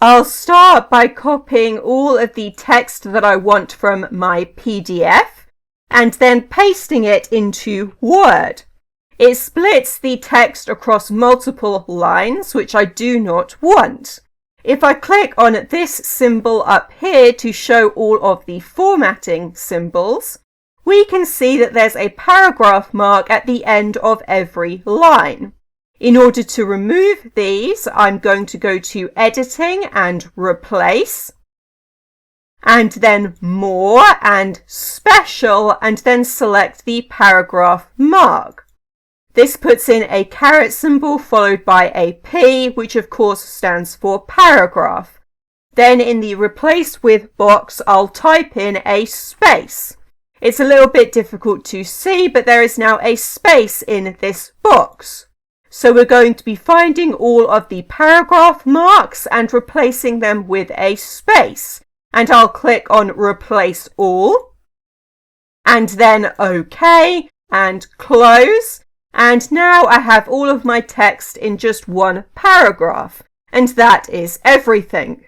I'll start by copying all of the text that I want from my PDF and then pasting it into Word. It splits the text across multiple lines, which I do not want. If I click on this symbol up here to show all of the formatting symbols, we can see that there's a paragraph mark at the end of every line. In order to remove these, I'm going to go to Editing and Replace, and then More and Special, and then select the paragraph mark. This puts in a caret symbol followed by a P, which of course stands for paragraph. Then in the Replace With box, I'll type in a space. It's a little bit difficult to see, but there is now a space in this box. So we're going to be finding all of the paragraph marks and replacing them with a space. And I'll click on Replace All, and then OK, and Close. And now I have all of my text in just one paragraph. And that is everything.